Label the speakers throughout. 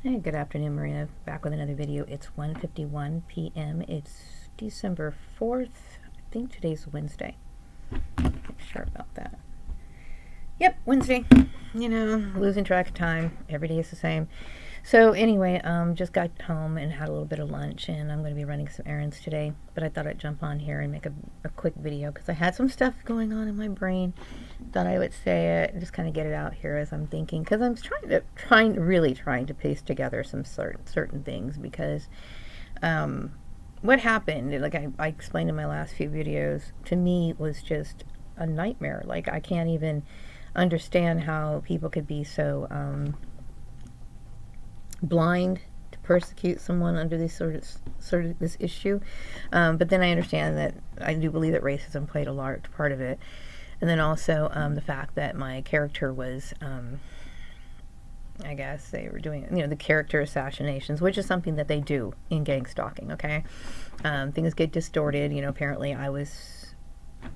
Speaker 1: Hey, good afternoon, Maria. Back with another video. It's 1:51 p.m. It's December 4th. I think today's Wednesday. Make sure about that. Yep, Wednesday. Losing track of time. Every day is the same. So anyway, just got home and had a little bit of lunch, and I'm going to be running some errands today. But I thought I'd jump on here and make a quick video because I had some stuff going on in my brain. Thought I would say it and just kind of get it out here as I'm thinking, because I'm really trying to piece together some certain things, because what happened, like I explained in my last few videos, to me was just a nightmare. Like, I can't even understand how people could be so blind to persecute someone under this sort of this issue. But then I understand that I do believe that racism played a large part of it, and then also the fact that my character was. I guess they were doing, the character assassinations, which is something that they do in gang stalking, okay? Things get distorted. Apparently I was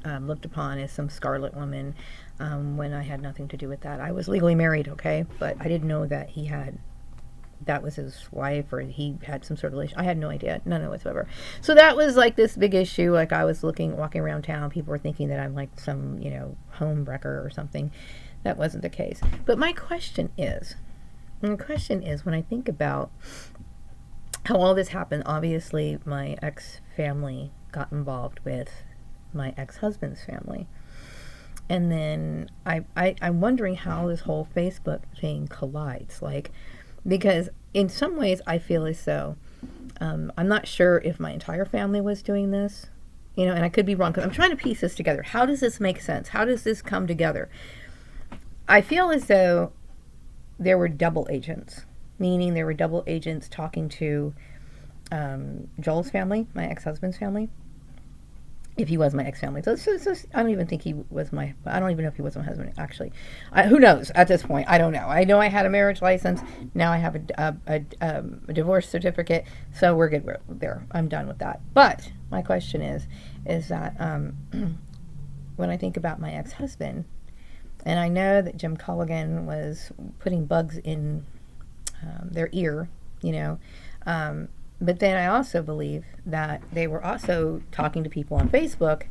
Speaker 1: looked upon as some scarlet woman when I had nothing to do with that. I was legally married, okay? But I didn't know that that was his wife, or he had some sort of relation. I had no idea, none whatsoever. So that was like this big issue. Like, I was walking around town, people were thinking that I'm like some, home wrecker or something. That wasn't the case. But my question is, when I think about how all this happened, obviously my ex-family got involved with my ex-husband's family. And then I'm wondering how this whole Facebook thing collides. Like, because in some ways I feel as though, I'm not sure if my entire family was doing this, and I could be wrong, because I'm trying to piece this together. How does this make sense? How does this come together? I feel as though there were double agents, meaning there were double agents talking to Joel's family, my ex-husband's family, if he was my ex-family. So I don't even think he was I don't even know if he was my husband, actually. Who knows at this point? I don't know. I know I had a marriage license. Now I have a divorce certificate, so we're good there. I'm done with that. But my question is that when I think about my ex-husband, and I know that Jim Culligan was putting bugs in their ear, but then I also believe that they were also talking to people on Facebook.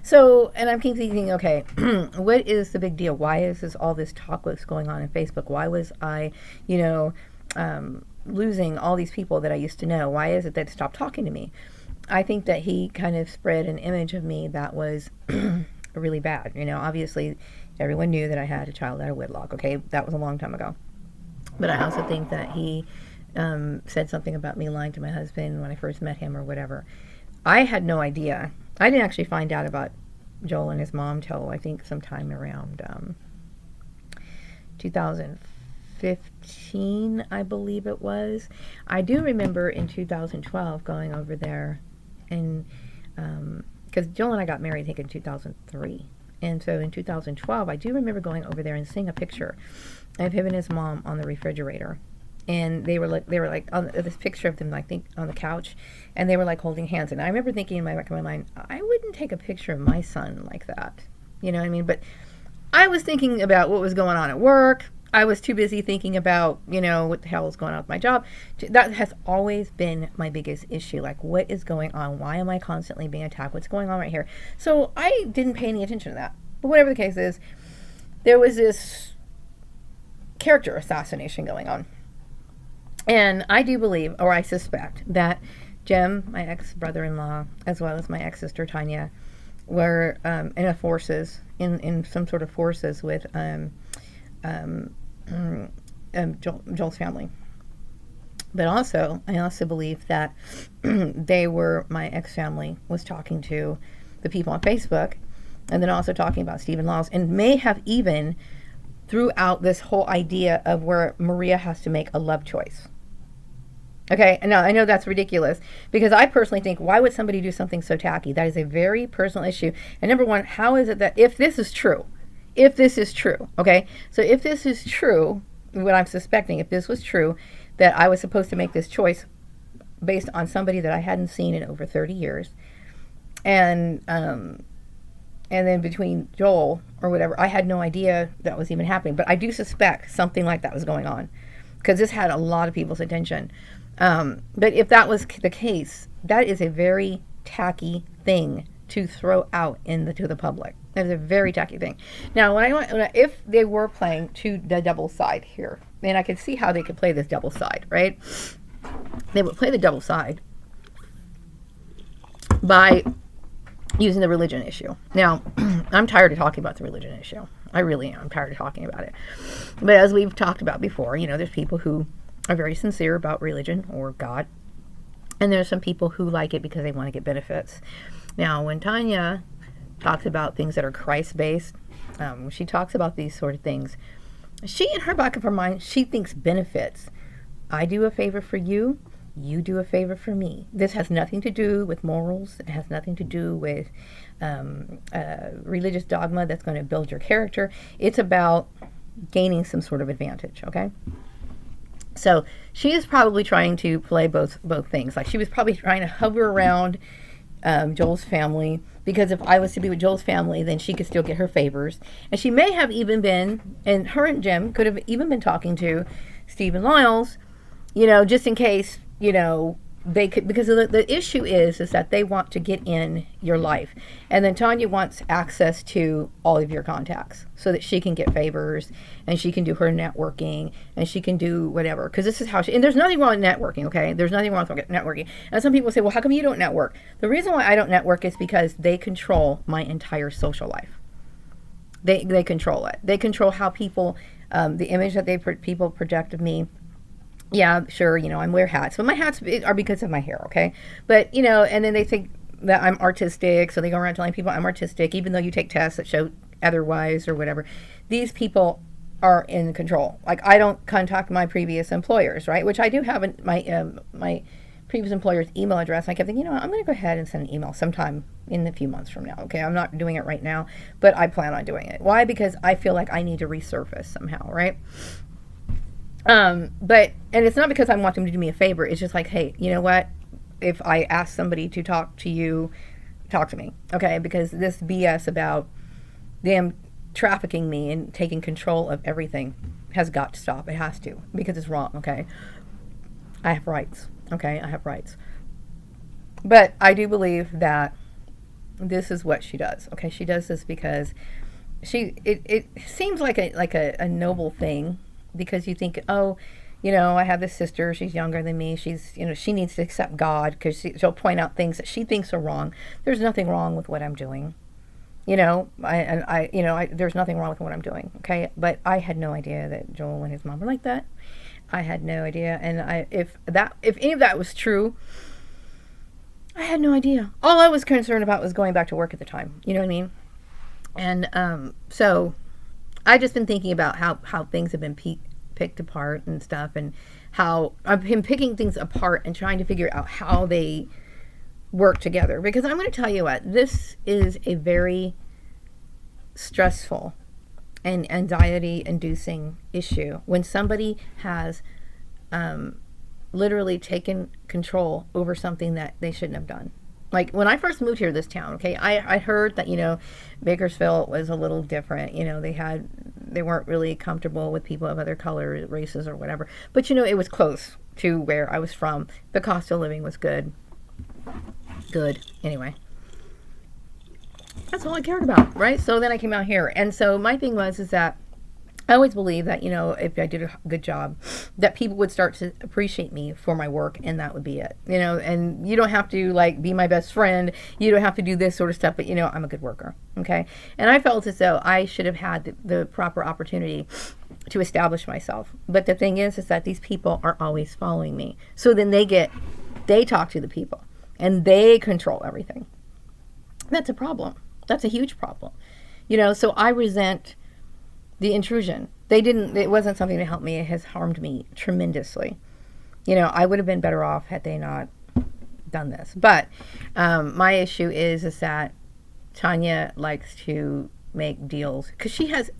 Speaker 1: So, and I'm keep thinking, okay, what is the big deal? Why is all this talk was going on in Facebook? Why was I, losing all these people that I used to know? Why is it that they stopped talking to me? I think that he kind of spread an image of me that was really bad. Obviously everyone knew that I had a child out of wedlock. Okay, that was a long time ago. But I also think that he said something about me lying to my husband when I first met him, or whatever. I had no idea. I didn't actually find out about Joel and his mom till I think sometime around 2015, I believe it was. I do remember in 2012 going over there, and because Joel and I got married, I think, in 2003. And so in 2012, I do remember going over there and seeing a picture of him and his mom on the refrigerator. And they were like on this picture of them, I think, on the couch, and they were like holding hands. And I remember thinking in my back of my mind, I wouldn't take a picture of my son like that. You know what I mean? But I was thinking about what was going on at work. I was too busy thinking about, what the hell is going on with my job. That has always been my biggest issue. Like, what is going on? Why am I constantly being attacked? What's going on right here? So I didn't pay any attention to that. But whatever the case is, there was this character assassination going on. And I do believe, or I suspect, that Jim, my ex-brother-in-law, as well as my ex-sister Tanya, were in some sort of forces with Joel's family. But also, I also believe that my ex-family was talking to the people on Facebook, and then also talking about Stephen Laws, and may have even threw out this whole idea of where Maria has to make a love choice. Okay, and now I know that's ridiculous, because I personally think, why would somebody do something so tacky? That is a very personal issue. And number one, how is it that if this is true, okay, so if this is true, what I'm suspecting, if this was true, that I was supposed to make this choice based on somebody that I hadn't seen in over 30 years, and then between Joel or whatever, I had no idea that was even happening. But I do suspect something like that was going on. because this had a lot of people's attention. But if that was the case, that is a very tacky thing to throw out to the public. That is a very tacky thing. Now, if they were playing to the double side here, and I could see how they could play this double side, right? They would play the double side by using the religion issue. Now, I'm tired of talking about the religion issue. I really am. I'm tired of talking about it. But as we've talked about before, there's people who are very sincere about religion or God, and there's some people who like it because they want to get benefits. Now, when Tanya talks about things that are Christ-based, when she talks about these sort of things, she, in her back of her mind, she thinks benefits. I do a favor for you, you do a favor for me. This has nothing to do with morals. It has nothing to do with religious dogma that's going to build your character. It's about gaining some sort of advantage, okay? So she is probably trying to play both things. Like, she was probably trying to hover around Joel's family, because if I was to be with Joel's family, then she could still get her favors. And she may have even been, and her and Jim could have even been talking to Stephen Lyles, just in case, they could, because the issue is that they want to get in your life. And then Tanya wants access to all of your contacts so that she can get favors and she can do her networking and she can do whatever. Because this is how and there's nothing wrong with networking, okay? There's nothing wrong with networking. And some people say, well, how come you don't network? The reason why I don't network is because they control my entire social life. They control it. They control how people, the image that people project of me. Yeah, sure, I wear hats, but my hats are because of my hair, okay? But, and then they think that I'm artistic, so they go around telling people I'm artistic, even though you take tests that show otherwise or whatever. These people are in control. Like, I don't contact my previous employers, right? Which I do have my previous employer's email address. I kept thinking, I'm going to go ahead and send an email sometime in a few months from now, okay? I'm not doing it right now, but I plan on doing it. Why? Because I feel like I need to resurface somehow, right? And it's not because I want them to do me a favor. It's just like, hey, you know what? If I ask somebody to talk to you, talk to me, okay? Because this BS about them trafficking me and taking control of everything has got to stop. It has to, because it's wrong, okay? I have rights, okay? I have rights. But I do believe that this is what she does, okay? She does this because it seems like a noble thing. Because you think, I have this sister, she's younger than me, she's, she needs to accept God, because she'll point out things that she thinks are wrong. There's nothing wrong with what I'm doing. There's nothing wrong with what I'm doing, okay? But I had no idea that Joel and his mom were like that. I had no idea, and if any of that was true, I had no idea. All I was concerned about was going back to work at the time, you know what I mean? And so I've just been thinking about how things have been picked apart and stuff, and how I've been picking things apart and trying to figure out how they work together. Because I'm going to tell you what, this is a very stressful and anxiety-inducing issue when somebody has literally taken control over something that they shouldn't have done. Like, when I first moved here to this town, okay, I heard that, Bakersfield was a little different. They weren't really comfortable with people of other colors, races, or whatever. But, it was close to where I was from. The cost of living was good. Anyway. That's all I cared about, right? So then I came out here. And so my thing is that I always believed that, if I did a good job, that people would start to appreciate me for my work, and that would be it. And you don't have to, be my best friend. You don't have to do this sort of stuff, but, I'm a good worker, okay? And I felt as though I should have had the proper opportunity to establish myself. But the thing is that these people are always following me. So then they talk to the people, and they control everything. That's a problem. That's a huge problem. So I resent the intrusion. It wasn't something that helped me. It has harmed me tremendously. I would have been better off had they not done this. But my issue is that Tanya likes to make deals because she has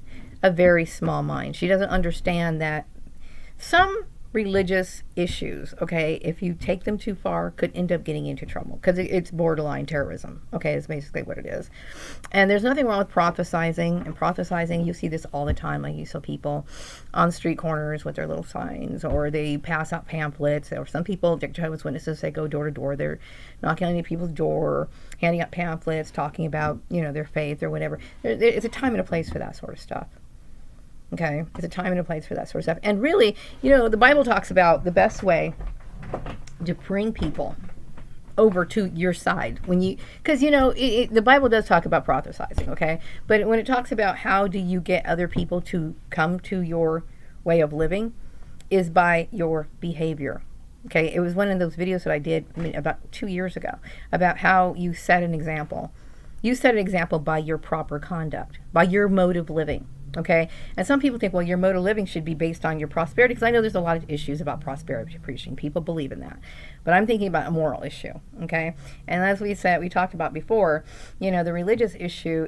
Speaker 1: a very small mind. She doesn't understand that some religious issues, okay, if you take them too far, could end up getting into trouble because it's borderline terrorism, okay, is basically what it is. And there's nothing wrong with prophesizing. And prophesizing, you see this all the time. Like, you saw people on street corners with their little signs, or they pass out pamphlets, or some people, Jehovah's Witnesses, they go door to door. They're knocking on people's door, handing out pamphlets, talking about, their faith or whatever. It's a time and a place for that sort of stuff. Okay, it's a time and a place for that sort of stuff. And really, the Bible talks about the best way to bring people over to your side because the Bible does talk about prophesizing, okay, but when it talks about how do you get other people to come to your way of living, is by your behavior. Okay, it was one of those videos that I did about 2 years ago about how you set an example. You set an example by your proper conduct, by your mode of living. Okay, and some people think, well, your mode of living should be based on your prosperity, because I know there's a lot of issues about prosperity preaching. People believe in that, but I'm thinking about a moral issue. Okay, and as we talked about before, the religious issue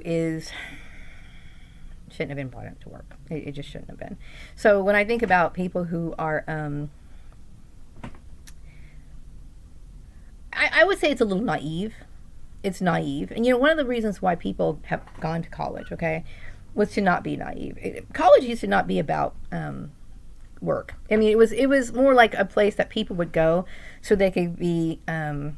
Speaker 1: shouldn't have been brought into work. It just shouldn't have been. So when I think about people who are, I would say it's a little naive. It's naive, and one of the reasons why people have gone to college, okay, was to not be naive. College used to not be about work. I mean, it was more like a place that people would go so they could be more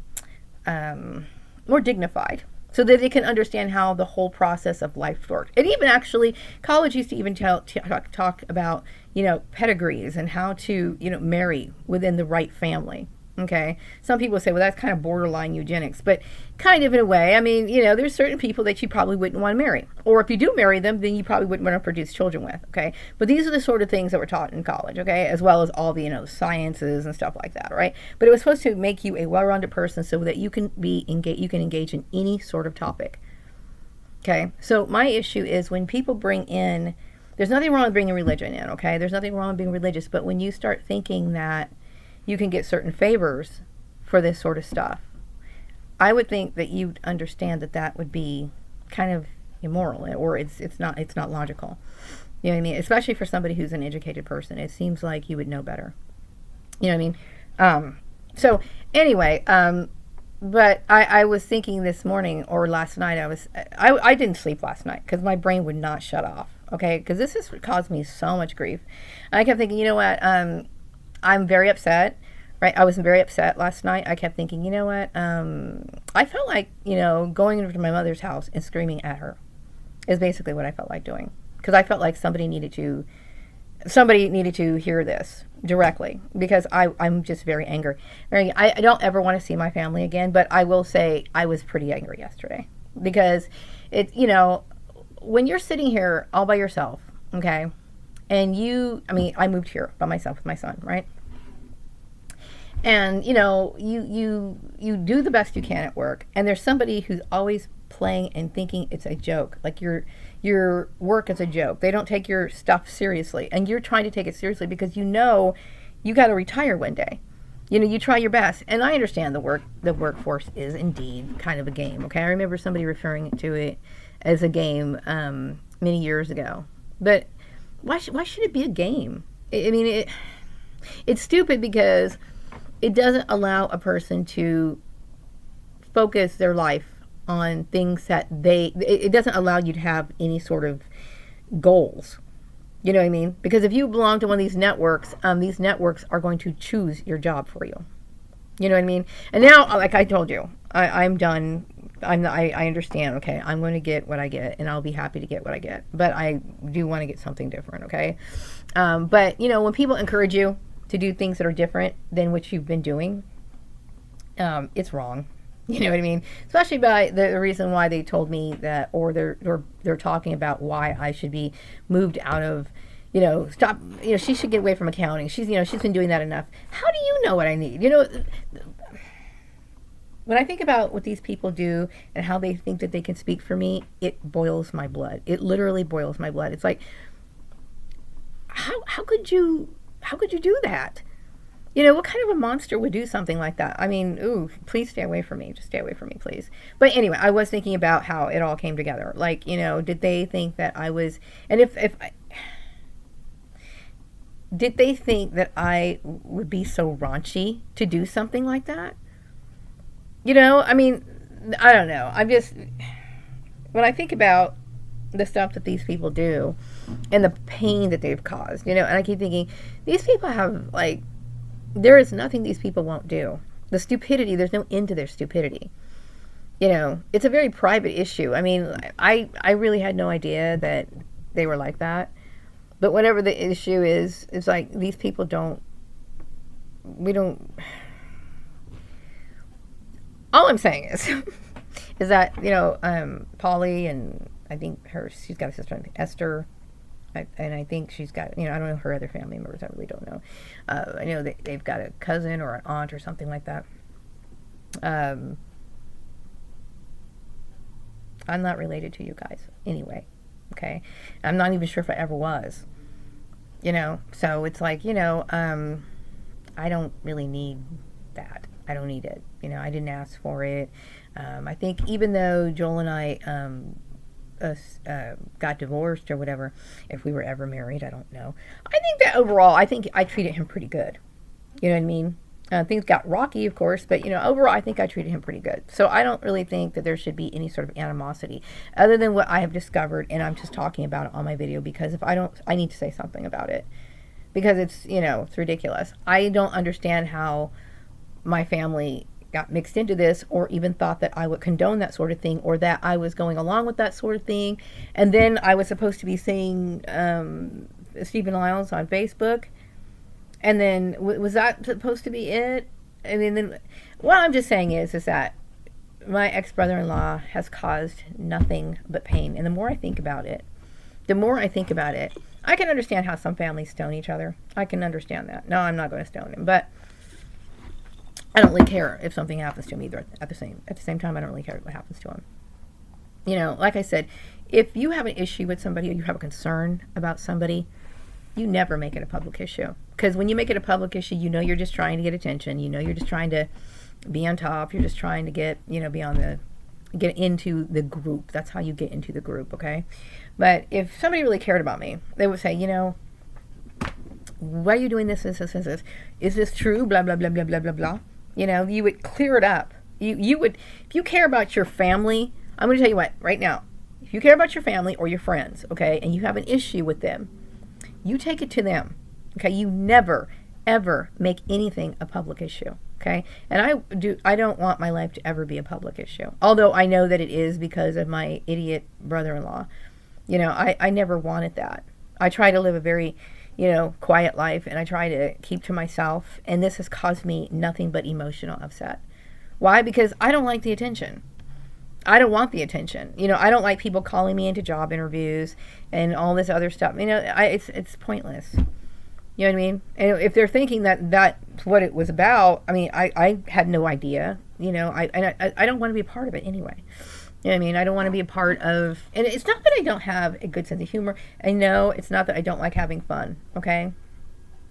Speaker 1: dignified, so that they can understand how the whole process of life worked. And even actually, college used to even talk about pedigrees and how to marry within the right family. Okay, some people say, well, that's kind of borderline eugenics, but kind of in a way. I mean, there's certain people that you probably wouldn't want to marry, or if you do marry them, then you probably wouldn't want to produce children with. Okay, but these are the sort of things that were taught in college. Okay, as well as all the sciences and stuff like that, right? But it was supposed to make you a well-rounded person so that you can engage in any sort of topic. Okay, so my issue is when people bring in, there's nothing wrong with bringing religion in. Okay, there's nothing wrong with being religious, but when you start thinking that you can get certain favors for this sort of stuff, I would think that you'd understand that would be kind of immoral, or it's not logical. You know what I mean? Especially for somebody who's an educated person, it seems like you would know better. You know what I mean? So anyway, but I was thinking this morning or last night, I didn't sleep last night because my brain would not shut off. Okay, because this has caused me so much grief. And I kept thinking, what? I'm very upset, right? I was very upset last night. I kept thinking, what? I felt like, going over to my mother's house and screaming at her is basically what I felt like doing. Because I felt like somebody needed to hear this directly, because I'm just very angry. I don't ever want to see my family again, but I will say I was pretty angry yesterday. Because when you're sitting here all by yourself, okay, and I moved here by myself with my son, right? And, you do the best you can at work, and there's somebody who's always playing and thinking it's a joke. Like your work is a joke. They don't take your stuff seriously, and you're trying to take it seriously because you got to retire one day. You try your best. And I understand the workforce is indeed kind of a game, okay? I remember somebody referring to it as a game many years ago. But why should it be a game? I mean, it's stupid because it doesn't allow a person to focus their life on things that it doesn't allow you to have any sort of goals. You know what I mean? Because if you belong to one of these networks are going to choose your job for you. You know what I mean? And now, like I told you, I'm done. I understand, okay, I'm going to get what I get, and I'll be happy to get what I get. But I do want to get something different, okay? But, when people encourage you to do things that are different than what you've been doing, it's wrong. You know what I mean? Especially by the reason why they told me that, or they're talking about why I should be moved out of, stop, she should get away from accounting. She's been doing that enough. How do you know what I need? When I think about what these people do and how they think that they can speak for me, it boils my blood. It literally boils my blood. It's like, how could you do that? What kind of a monster would do something like that? I mean, ooh, please stay away from me. Just stay away from me, please. But anyway, I was thinking about how it all came together. Like, did they think that I was, and if did they think that I would be so raunchy to do something like that? I mean, I don't know. I'm just, when I think about the stuff that these people do and the pain that they've caused, and I keep thinking, these people have, like, there is nothing these people won't do. The stupidity, there's no end to their stupidity. It's a very private issue. I mean, I really had no idea that they were like that. But whatever the issue is, it's like these people we don't, all I'm saying is that, Polly, and I think she's got a sister, Esther, and I think she's got, I don't know her other family members, I really don't know. I know that they've got a cousin or an aunt or something like that. I'm not related to you guys anyway, okay? I'm not even sure if I ever was, so it's like, I don't really need that. I don't need it. I didn't ask for it. I think even though Joel and I got divorced or whatever, if we were ever married, I don't know. I think that overall, I think I treated him pretty good. You know what I mean? Things got rocky, of course, but, overall, I think I treated him pretty good. So I don't really think that there should be any sort of animosity other than what I have discovered, and I'm just talking about it on my video because if I don't, I need to say something about it because it's ridiculous. I don't understand how my family got mixed into this or even thought that I would condone that sort of thing or that I was going along with that sort of thing. And then I was supposed to be seeing Stephen Lyles on Facebook. And then was that supposed to be it? I mean, then what I'm just saying is that my ex-brother-in-law has caused nothing but pain. And the more I think about it, I can understand how some families stone each other. I can understand that. No, I'm not going to stone him, but I don't really care if something happens to him either. At the same time, I don't really care what happens to him. Like I said, if you have an issue with somebody or you have a concern about somebody, you never make it a public issue. Because when you make it a public issue, you're just trying to get attention. You're just trying to be on top. You're just trying to get into the group. That's how you get into the group, okay? But if somebody really cared about me, they would say, why are you doing this, this, this, this, this? Is this true? Blah, blah, blah, blah, blah, blah, blah. You would clear it up. You would, if you care about your family, I'm going to tell you what, right now, if you care about your family or your friends, okay, and you have an issue with them, you take it to them, okay? You never, ever make anything a public issue, okay? And I don't want my life to ever be a public issue, although I know that it is because of my idiot brother-in-law. I never wanted that. I try to live a very, quiet life, and I try to keep to myself, and this has caused me nothing but emotional upset. Why? Because I don't like the attention. I don't want the attention. I don't like people calling me into job interviews and all this other stuff. It's pointless. You know what I mean? And if they're thinking that that's what it was about, I mean, I had no idea. I don't want to be a part of it anyway. You know what I mean? I don't want to be a part of, and it's not that I don't have a good sense of humor. I know it's not that I don't like having fun, okay?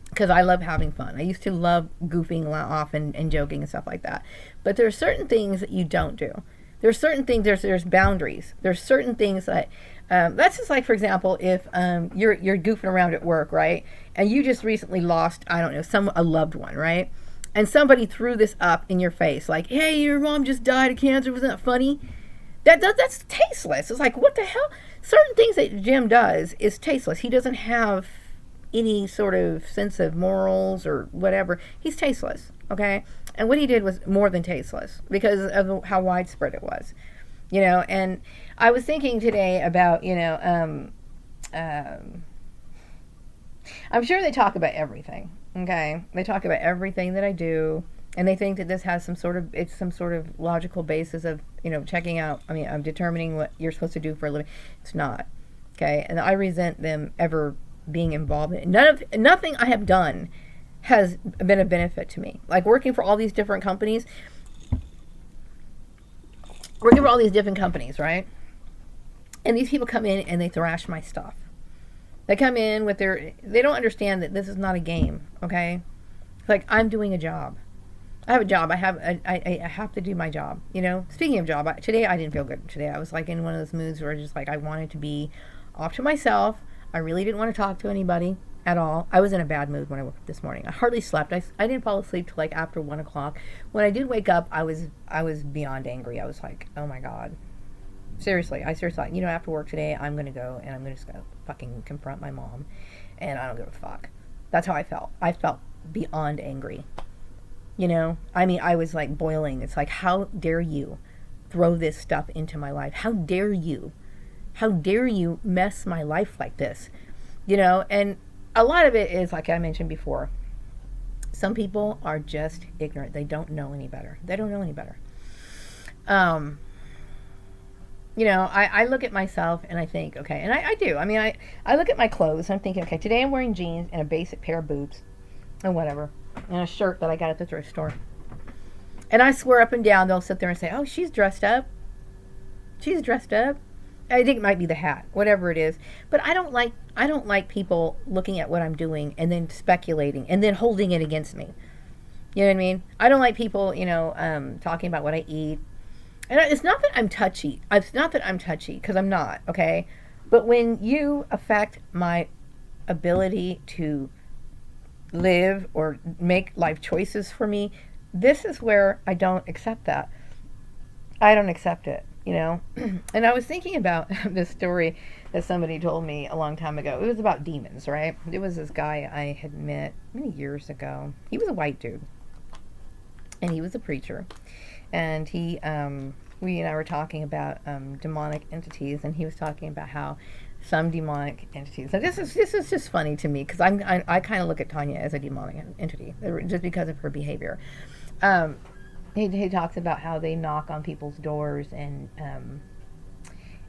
Speaker 1: Because I love having fun. I used to love goofing off and joking and stuff like that. But there are certain things that you don't do. There's certain things, there's boundaries. There's certain things that, that's just like, for example, if you're goofing around at work, right? And you just recently lost, I don't know, a loved one, right? And somebody threw this up in your face, like, hey, your mom just died of cancer, wasn't that funny? That's tasteless. It's like, what the hell? Certain things that Jim does is tasteless. He doesn't have any sort of sense of morals or whatever. He's tasteless, okay? And what he did was more than tasteless because of how widespread it was, And I was thinking today about, I'm sure they talk about everything, okay? They talk about everything that I do, and they think that this has some sort of logical basis of, checking out. I mean, I'm determining what you're supposed to do for a living. It's not, okay? And I resent them ever being involved in it. Nothing I have done has been a benefit to me. Like working for all these different companies, right? And these people come in and they thrash my stuff. They come in with they don't understand that this is not a game, okay? Like, I'm doing a job. I have a job. I have to do my job, Speaking of job, today I didn't feel good. Today I was like in one of those moods where just like I wanted to be off to myself. I really didn't want to talk to anybody. at all. I was in a bad mood when I woke up this morning. I hardly slept. I didn't fall asleep till like after 1 o'clock. When I did wake up, I was beyond angry. I was like, oh my God. Seriously, I seriously thought, after work today, I'm going to go and I'm going to just go fucking confront my mom. And I don't give a fuck. That's how I felt. I felt beyond angry. I mean, I was like boiling. It's like, how dare you throw this stuff into my life? How dare you? How dare you mess my life like this? And a lot of it is, like I mentioned before, some people are just ignorant. They don't know any better. They don't know any better. I look at myself and I think, okay, and I do. I mean, I look at my clothes and I'm thinking, okay, today I'm wearing jeans and a basic pair of boots and whatever, and a shirt that I got at the thrift store. And I swear up and down, they'll sit there and say, oh, she's dressed up. She's dressed up. I think it might be the hat, whatever it is. But I don't like people looking at what I'm doing and then speculating and then holding it against me. You know what I mean? I don't like people, talking about what I eat. And it's not that I'm touchy. It's not that I'm touchy, because I'm not, okay? But when you affect my ability to live or make life choices for me, this is where I don't accept that. I don't accept it, And I was thinking about this story that somebody told me a long time ago. It was about demons, right? It was this guy I had met many years ago. He was a white dude. And he was a preacher. And we and I were talking about demonic entities, and he was talking about how some demonic entities. So this is just funny to me, because I kind of look at Tanya as a demonic entity just because of her behavior. He talks about how they knock on people's doors and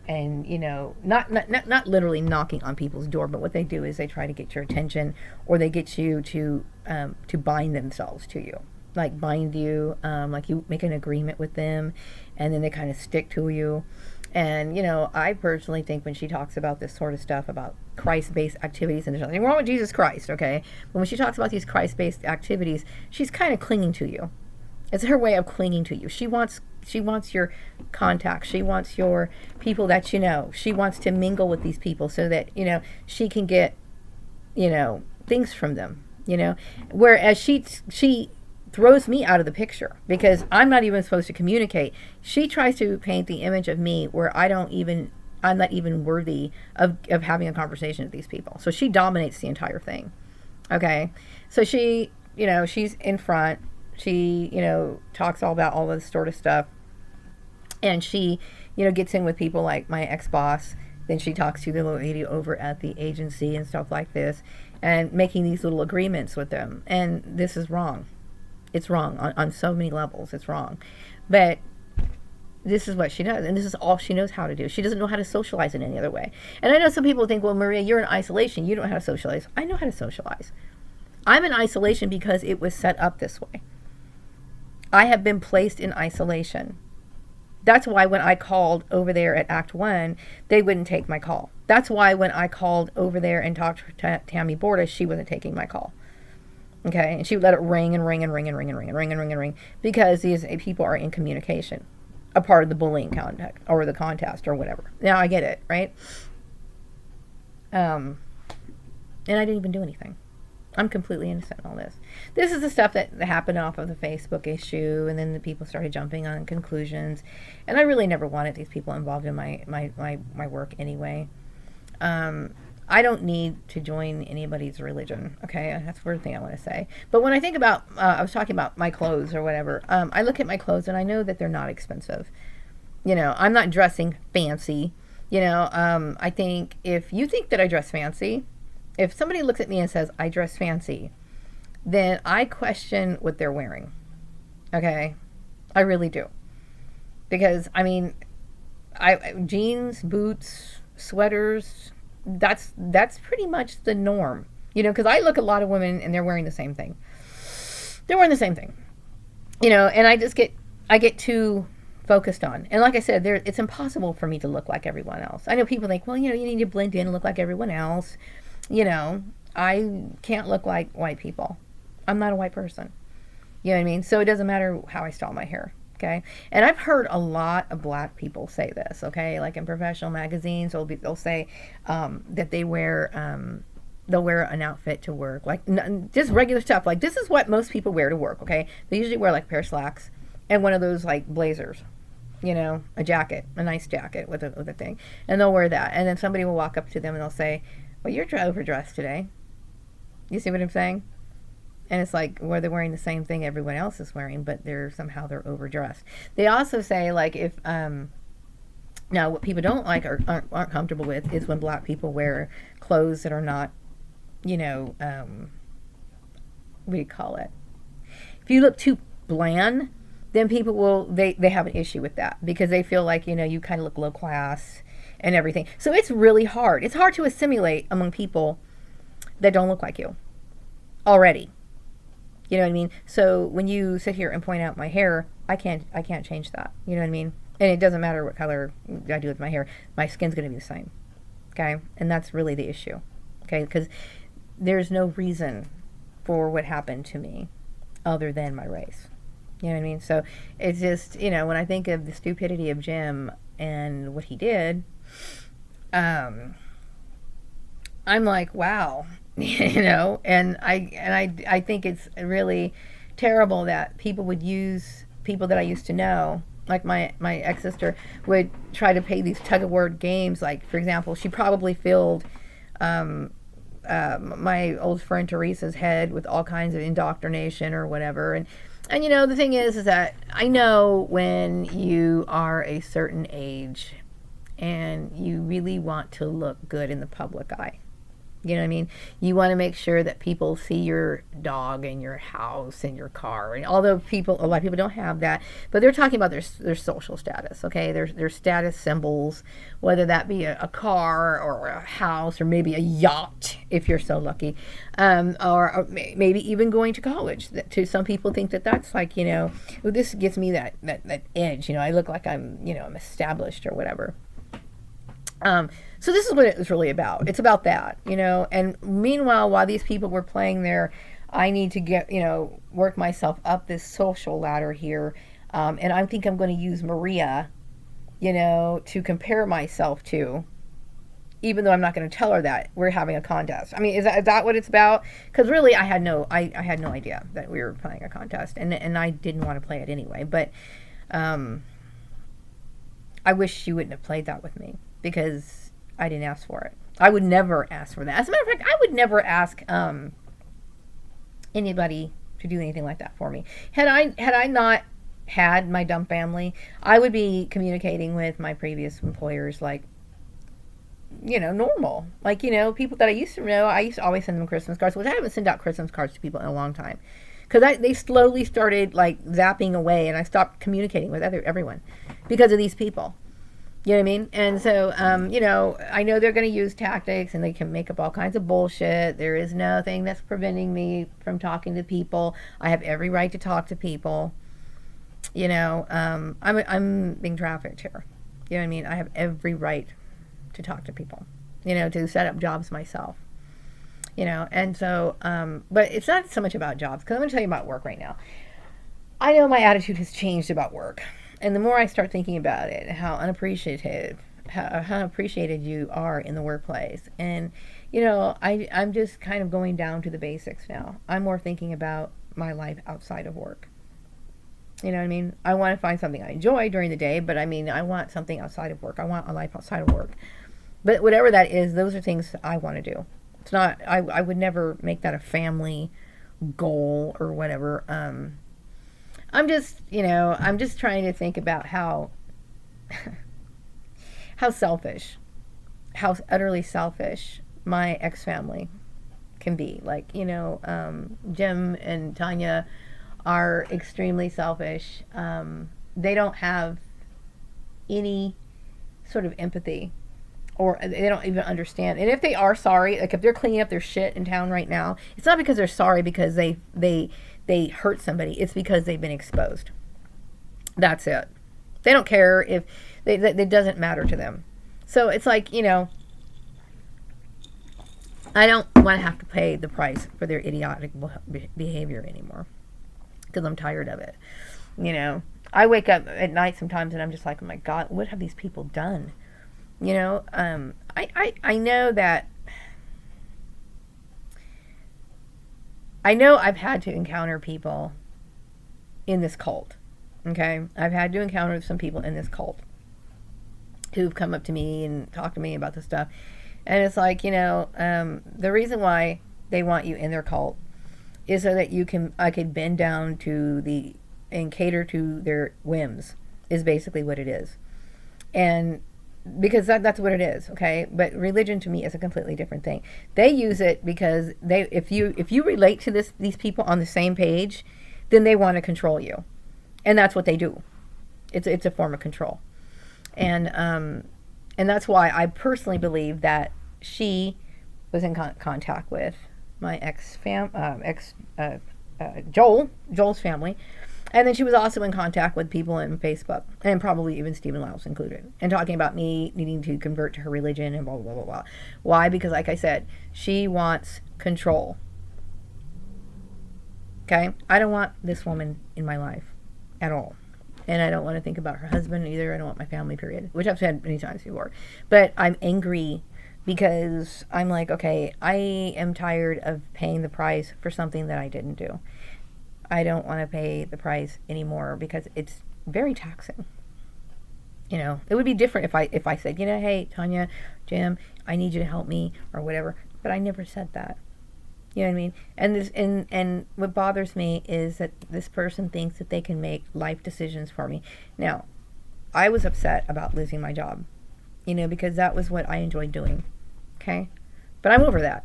Speaker 1: not literally knocking on people's door, but what they do is they try to get your attention, or they get you to bind themselves to you. Like bind you, like you make an agreement with them, and then they kind of stick to you. And I personally think when she talks about this sort of stuff about Christ-based activities, and there's nothing wrong with Jesus Christ, okay, but when she talks about these Christ-based activities, she's kind of clinging to you. It's her way of clinging to you. She wants your contacts. She wants your people that she wants to mingle with these people so that she can get things from them. Whereas she throws me out of the picture, because I'm not even supposed to communicate. She tries to paint the image of me where I'm not even worthy of having a conversation with these people. So she dominates the entire thing. Okay. So she, she's in front. She, talks all about all this sort of stuff. And she, gets in with people like my ex-boss. Then she talks to the little lady over at the agency and stuff like this, and making these little agreements with them. And this is wrong. It's wrong on so many levels. It's wrong. But this is what she does, and this is all she knows how to do. She doesn't know how to socialize in any other way. And I know some people think, well, Maria, you're in isolation. You don't know how to socialize. I know how to socialize. I'm in isolation because it was set up this way. I have been placed in isolation. That's why when I called over there at Act 1, they wouldn't take my call. That's why when I called over there and talked to Tammy Borda, she wasn't taking my call. Okay, and she would let it ring and ring and ring and ring and ring and ring and ring and ring, because these people are in communication, a part of the bullying contact or the contest or whatever. Now I get it, right? And I didn't even do anything. I'm completely innocent in all this. This is the stuff that happened off of the Facebook issue, and then the people started jumping on conclusions, and I really never wanted these people involved in my work anyway. I don't need to join anybody's religion, okay? That's the first thing I want to say. But when I think about, I was talking about my clothes or whatever, I look at my clothes and I know that they're not expensive. I'm not dressing fancy. I think if you think that I dress fancy, if somebody looks at me and says I dress fancy, then I question what they're wearing, okay? I really do. Because, jeans, boots, sweaters, that's pretty much the norm, because I look at a lot of women and they're wearing the same thing. They're wearing the same thing, and I get too focused on, and like I said, it's impossible for me to look like everyone else. I know people think, well, you need to blend in and look like everyone else. I can't look like white people. I'm not a white person. You know what I mean? So it doesn't matter how I style my hair. Okay. And I've heard a lot of black people say this, okay? Like in professional magazines, they'll say that they wear they'll wear an outfit to work, like just regular stuff. Like this is what most people wear to work. Okay, they usually wear like a pair of slacks and one of those like blazers, a jacket, a nice jacket with a thing, and they'll wear that. And then somebody will walk up to them and they'll say, "Well, you're overdressed today." You see what I'm saying? And it's like, well, they're wearing the same thing everyone else is wearing, but they're overdressed. They also say, like, if now what people don't like or aren't comfortable with is when black people wear clothes that are not, what do you call it? If you look too bland, then people will they have an issue with that because they feel like you kind of look low class and everything. So it's really hard. It's hard to assimilate among people that don't look like you already. You know what I mean? So when you sit here and point out my hair, I can't change that. You know what I mean? And it doesn't matter what color I do with my hair. My skin's going to be the same. Okay? And that's really the issue. Okay? Because there's no reason for what happened to me other than my race. You know what I mean? So it's just, when I think of the stupidity of Jim and what he did, I'm like, wow. And I think it's really terrible that people would use people that I used to know, like my ex-sister would try to play these tug-of-war games. Like, for example, she probably filled my old friend Teresa's head with all kinds of indoctrination or whatever. And the thing is that I know when you are a certain age and you really want to look good in the public eye. You know what I mean? You want to make sure that people see your dog and your house and your car. And although a lot of people don't have that, but they're talking about their social status, okay? Their status symbols, whether that be a car or a house or maybe a yacht, if you're so lucky, or maybe even going to college. To some people think that's like, well, this gives me that edge. I look like I'm established or whatever. So this is what it was really about. It's about that, and meanwhile, while these people were playing there, I need to get, work myself up this social ladder here. And I think I'm going to use Maria, to compare myself to, even though I'm not going to tell her that we're having a contest. I mean, is that what it's about? Because really, I had no idea that we were playing a contest, and I didn't want to play it anyway. But I wish she wouldn't have played that with me because I didn't ask for it. I would never ask for that. As a matter of fact, I would never ask anybody to do anything like that for me. Had I not had my dumb family, I would be communicating with my previous employers like, normal. Like, people that I used to know, I used to always send them Christmas cards, which I haven't sent out Christmas cards to people in a long time. Because they slowly started, like, zapping away, and I stopped communicating with everyone because of these people. You know what I mean? And so, I know they're going to use tactics and they can make up all kinds of bullshit. There is nothing that's preventing me from talking to people. I have every right to talk to people. I'm being trafficked here. You know what I mean? I have every right to talk to people, to set up jobs myself. And so, but it's not so much about jobs, because I'm going to tell you about work right now. I know my attitude has changed about work. And the more I start thinking about it, how unappreciated you are in the workplace. And, I'm just kind of going down to the basics now. I'm more thinking about my life outside of work. You know what I mean? I want to find something I enjoy during the day, but I want something outside of work. I want a life outside of work. But whatever that is, those are things I want to do. It's not, I would never make that a family goal or whatever. I'm just trying to think about how selfish, how utterly selfish my ex-family can be. Like, Jim and Tanya are extremely selfish. They don't have any sort of empathy, or they don't even understand. And if they are sorry, like if they're cleaning up their shit in town right now, it's not because they're sorry because they hurt somebody. It's because they've been exposed. That's it. They don't care if it doesn't matter to them. So it's like, I don't want to have to pay the price for their idiotic behavior anymore, because I'm tired of it. I wake up at night sometimes and I'm just like, oh my God, what have these people done? I know that I know I've had to encounter people in this cult. Okay, I've had to encounter some people in this cult who've come up to me and talked to me about this stuff, and it's like, the reason why they want you in their cult is so that I could bend down to and cater to their whims, is basically what it is. And because that's what it is, okay? But religion to me is a completely different thing. They use it because if you relate to these people on the same page, then they want to control you. And that's what they do. It's a form of control. And that's why I personally believe that she was in contact with my Joel's family, and then she was also in contact with people in Facebook, and probably even Stephen Lyles included, and talking about me needing to convert to her religion and blah blah blah blah. Why? Because, like I said, she wants control. Okay, I don't want this woman in my life at all. And I don't want to think about her husband either. I don't want my family, period. Which I've said many times before. But I'm angry because I'm like, okay, I am tired of paying the price for something that I didn't do. I don't want to pay the price anymore because it's very taxing. It would be different if I said, hey, Tanya, Jim, I need you to help me or whatever. But I never said that. You know what I mean? And what bothers me is that this person thinks that they can make life decisions for me. Now, I was upset about losing my job, because that was what I enjoyed doing. Okay? But I'm over that.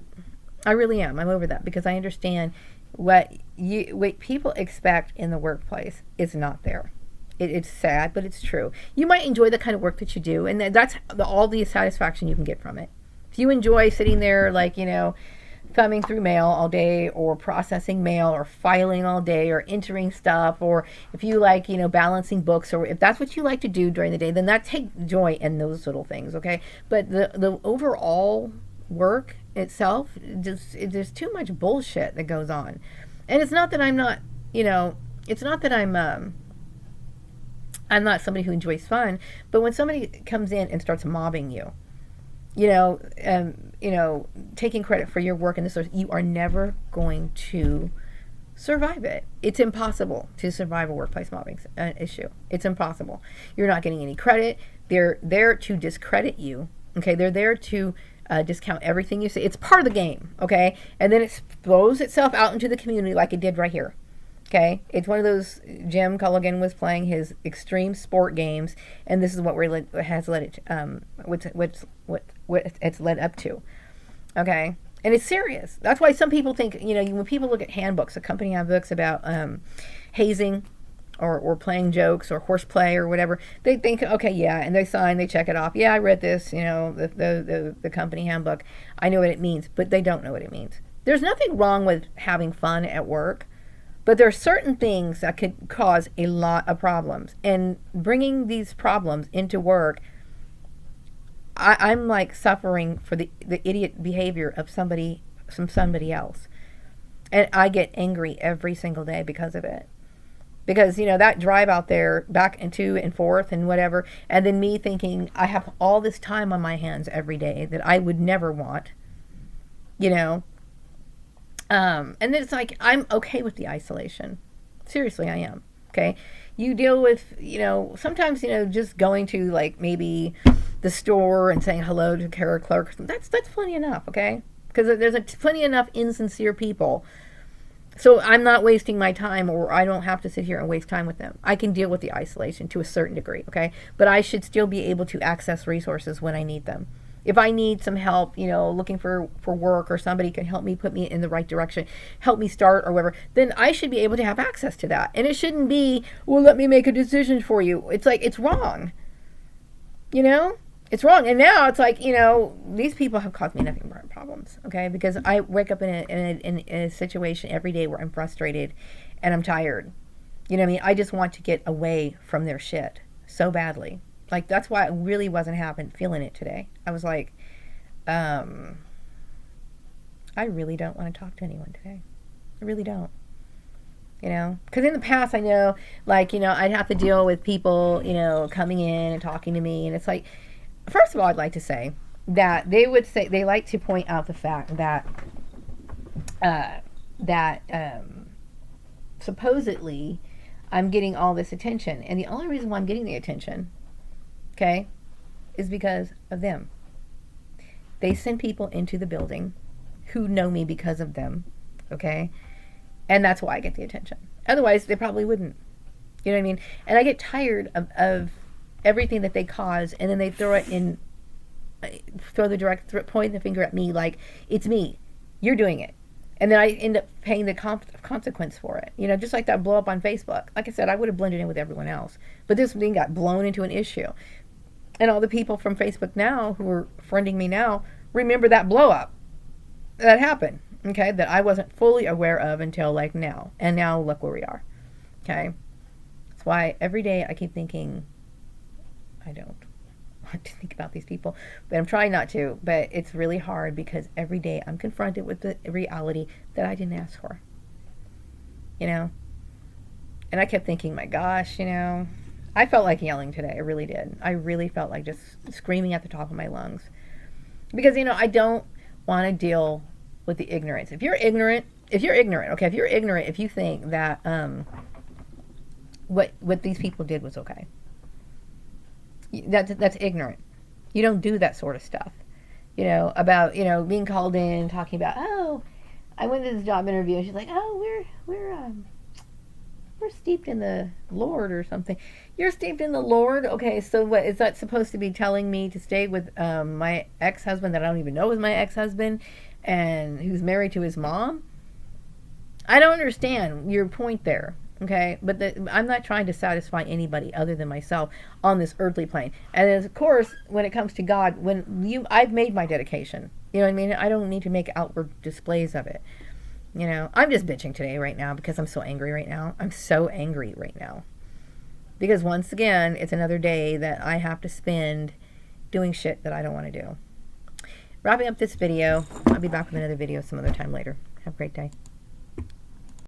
Speaker 1: I really am. I'm over that because I understand what people expect in the workplace is not there. It's sad, but it's true. You might enjoy the kind of work that you do, and that's all the satisfaction you can get from it. If you enjoy sitting there, thumbing through mail all day, or processing mail, or filing all day, or entering stuff, or if you like, balancing books, or if that's what you like to do during the day, then take joy in those little things, okay? But the overall work itself, there's too much bullshit that goes on. And it's not that I'm not, it's not that I'm not somebody who enjoys fun, but when somebody comes in and starts mobbing you, taking credit for your work and this sort of, you are never going to survive it. It's impossible to survive a workplace mobbing issue. It's impossible. You're not getting any credit. They're there to discredit you. Okay, they're there to discount everything you say. It's part of the game. Okay, and then it throws itself out into the community like it did right here. Okay, it's one of those. Jim Culligan was playing his extreme sport games, and this is what has led it. What it's led up to. Okay, and it's serious. That's why some people think, when people look at handbooks, the company handbooks about hazing, or playing jokes, or horseplay, or whatever, they think, okay, yeah, and they sign, they check it off. Yeah, I read this. The company handbook. I know what it means, but they don't know what it means. There's nothing wrong with having fun at work. But there are certain things that could cause a lot of problems. And bringing these problems into work, I'm like suffering for the idiot behavior of somebody else. And I get angry every single day because of it. Because, that drive out there back and to and forth and whatever. And then me thinking I have all this time on my hands every day that I would never want. And then it's like, I'm okay with the isolation. Seriously, I am. Okay. You deal with, sometimes, just going to maybe the store and saying hello to Kara Clark. That's plenty enough. Okay. Because there's plenty enough insincere people. So I'm not wasting my time, or I don't have to sit here and waste time with them. I can deal with the isolation to a certain degree. Okay. But I should still be able to access resources when I need them. If I need some help, looking for work, or somebody can help me, put me in the right direction, help me start or whatever, then I should be able to have access to that. And it shouldn't be, well, let me make a decision for you. It's like, it's wrong. It's wrong. And now it's like, these people have caused me nothing but problems, okay? Because I wake up in a situation every day where I'm frustrated and I'm tired. You know what I mean? I just want to get away from their shit so badly. Like, that's why I really wasn't feeling it today. I was like, I really don't want to talk to anyone today. I really don't. Because in the past, I know, I'd have to deal with people, coming in and talking to me. And it's like, first of all, I'd like to say that they like to point out the fact that that supposedly I'm getting all this attention. And the only reason why I'm getting the attention, okay, is because of them. They send people into the building who know me because of them, okay? And that's why I get the attention. Otherwise, they probably wouldn't. You know what I mean? And I get tired of everything that they cause, and then they throw it in, point the finger at me like, it's me. You're doing it. And then I end up paying the consequence for it. You know, just like that blow up on Facebook. Like I said, I would have blended in with everyone else. But this thing got blown into an issue. And all the people from Facebook now who are friending me now remember that blow up that happened, okay, that I wasn't fully aware of until like now. And now look where we are, okay? That's why every day I keep thinking, I don't want to think about these people, but I'm trying not to. But it's really hard because every day I'm confronted with the reality that I didn't ask for, you know? And I kept thinking, my gosh, you know, I felt like yelling today. I really did. I really felt like just screaming at the top of my lungs. Because, you know, I don't want to deal with the ignorance. If you're ignorant, okay, if you think that what these people did was okay, that's ignorant. You don't do that sort of stuff. You know, about, you know, being called in, talking about, oh, I went to this job interview, and she's like, oh, we're steeped in the Lord or something. You're steeped in the Lord? Okay, so what, is that supposed to be telling me to stay with my ex-husband that I don't even know is my ex-husband and who's married to his mom? I don't understand your point there, okay? But I'm not trying to satisfy anybody other than myself on this earthly plane. And of course, when it comes to God, I've made my dedication. You know what I mean? I don't need to make outward displays of it. You know, I'm just bitching today right now because I'm so angry right now. I'm so angry right now. Because once again, it's another day that I have to spend doing shit that I don't want to do. Wrapping up this video. I'll be back with another video some other time later. Have a great day.